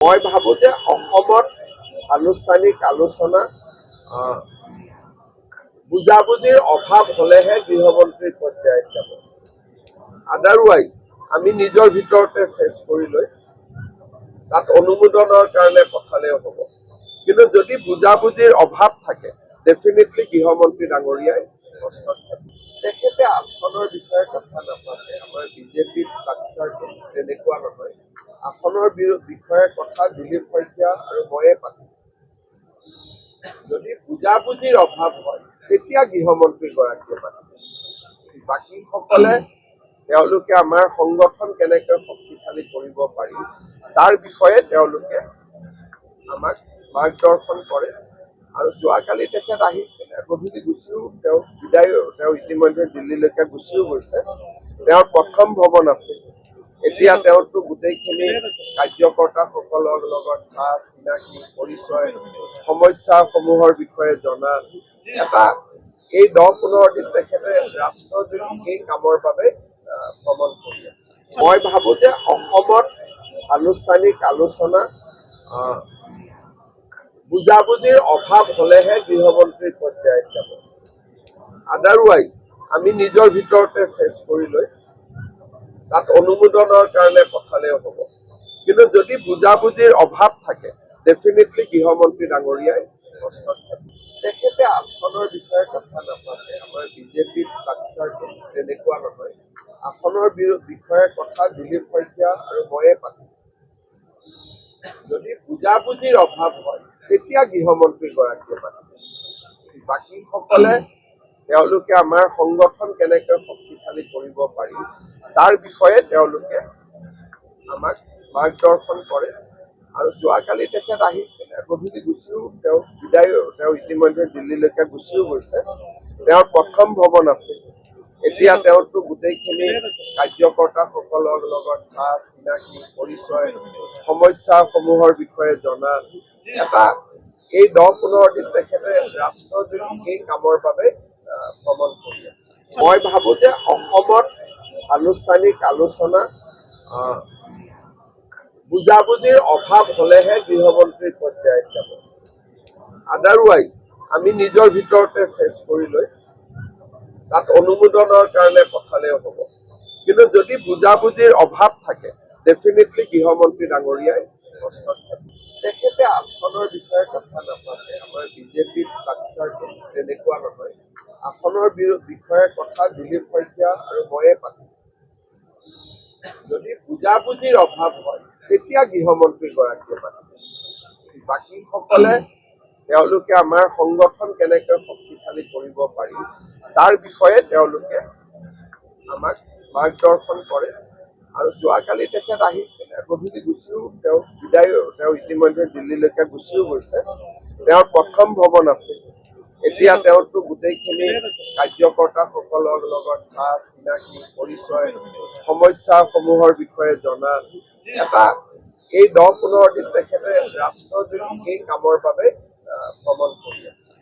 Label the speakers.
Speaker 1: মই ভাবো যে অসমত আনুষ্ঠানিক আলোচনা বুজাবুজিৰ অভাৱ হলেহে গৃহমন্ত্ৰীৰ পৰ্যায়ত যাব। আদাৰৱাইজ আমি নিজৰ ভিতৰতে চেষ্টা কৰি লৈ তাত অনুমোদনৰ কাৰণে পঠালেও হ'ব। কিন্তু যদি বুজাবুজিৰ অভাৱ থাকে ডেফিনেটলি গৃহমন্ত্ৰী ডাঙৰীয়াই প্ৰশ্নত থাকে। তেখেতে আসনৰ বিষয়ে কথা নাপাতে। আমাৰ বিজেপিৰ ষ্ট্ৰাকচাৰটো তেনেকুৱা নহয়। আসনৰ বিষয়ে কথা দিলীপ শইকীয়া আৰু ময়ে পাতিম। যদি বুজাবুজিৰ অভাৱ হয় তেতিয়া গৃহমন্ত্ৰীগৰাকীয়ে পাতিব। বাকীসকলে তেওঁলোকে আমাৰ সংগঠন কেনেকৈ শক্তিশালী কৰিব পাৰি তাৰ বিষয়ে তেওঁলোকে আমাক মাৰ্গদৰ্শন কৰে। আৰু যোৱাকালি তেখেত আহিছিলে, গধূলি গুচিও তেওঁ ইতিমধ্যে দিল্লীলৈকে গুচিও গৈছে। তেওঁৰ প্ৰথম ভ্ৰমণ আছিল। এতিয়া তেওঁতো গোটেইখিনি কাৰ্যকৰ্তাসকলৰ লগত চাহ চিনাকি পৰিচয় সমস্যাসমূহৰ বিষয়ে জনা এটা এই 10-15 দিন তেখেতে ৰাষ্ট্ৰজুৰি এই কামৰ বাবে ভ্ৰমণ কৰি আছে। মই ভাবো যে অসমত আনুষ্ঠানিক আলোচনা বুজাবুজিৰ অভাৱ হলেহে গৃহমন্ত্ৰীৰ পৰ্যায়ত যাব। আদাৰৱাইজ আমি নিজৰ ভিতৰতে চেষ্টা কৰি লৈ তাত অনুমোদনৰ কাৰণে পঠালেও হ'ব। কিন্তু যদি বুজাবুজিৰ অভাৱ থাকে ডেফিনেটলি গৃহমন্ত্ৰী ডাঙৰীয়াই প্ৰশ্নত থাকে। তেখেতে আসনৰ বিষয়ে কথা নাপাতে। আমাৰ বিজেপিৰ ষ্ট্ৰাকচাৰটো তেনেকুৱা নহয়। আসনৰ বিষয়ে কথা দিলীপ শইকীয়া আৰু ময়ে পাতিম। যদি বুজাবুজিৰ অভাৱ হয় তেতিয়া গৃহমন্ত্ৰীগৰাকীয়ে পাতিব। বাকীসকলে তেওঁলোকে আমাৰ সংগঠন কেনেকৈ শক্তিশালী কৰিব পাৰি তাৰ বিষয়ে তেওঁলোকে আমাক মাৰ্গদৰ্শন কৰে। আৰু যোৱাকালি তেখেত আহিছিলে, গধূলি গুচিও তেওঁ ইতিমধ্যে দিল্লীলৈকে গুচিও গৈছে। তেওঁৰ প্ৰথম ভ্ৰমণ আছিল। এতিয়া তেওঁতো গোটেইখিনি কাৰ্যকৰ্তাসকলৰ লগত চাহ চিনাকি পৰিচয় সমস্যাসমূহৰ বিষয়ে জনা এটা এই 10-15 দিন তেখেতে ৰাষ্ট্ৰজুৰি এই কামৰ বাবে ভ্ৰমণ কৰি আছে। মই ভাবো যে অসমত আনুষ্ঠানিক আলোচনা বুজাবুজিৰ অভাৱ হলেহে গৃহমন্ত্ৰীৰ পৰ্যায়ত যাব। আদাৰৱাইজ আমি নিজৰ ভিতৰতে চেষ্টা কৰি লৈ তাত অনুমোদনৰ কাৰণে পঠালেও হ'ব। কিন্তু যদি বুজাবুজিৰ অভাৱ থাকে ডেফিনেটলি গৃহমন্ত্ৰী ডাঙৰীয়াই প্ৰশ্নত থাকে। তেখেতে আসনৰ বিষয়ে কথা নাপাতে। আমাৰ বিজেপিৰ ষ্ট্ৰাকচাৰটো তেনেকুৱা নহয়। আসনৰ বিষয়ে কথা দিলীপ শইকীয়া আৰু ময়ে পাতিম। যদি বুজাবুজিৰ অভাৱ হয় তেতিয়া গৃহমন্ত্ৰীগৰাকীয়ে পাতিব। বাকীসকলে তেওঁলোকে আমাৰ সংগঠন কেনেকৈ শক্তিশালী কৰিব পাৰি তাৰ বিষয়ে তেওঁলোকে আমাক মাৰ্গদৰ্শন কৰে। আৰু যোৱাকালি তেখেত আহিছিলে, গধূলি গুচিও তেওঁ ইতিমধ্যে দিল্লীলৈকে গুচিও গৈছে। তেওঁৰ প্ৰথম ভ্ৰমণ আছিল। এতিয়া তেওঁতো গোটেইখিনি কাৰ্যকৰ্তাসকলৰ লগত চাহ চিনাকি পৰিচয় সমস্যাসমূহৰ বিষয়ে জনা এটা এই 10-15 দিন তেখেতে ৰাষ্ট্ৰজুৰি এই কামৰ বাবে ভ্ৰমণ কৰি আছে।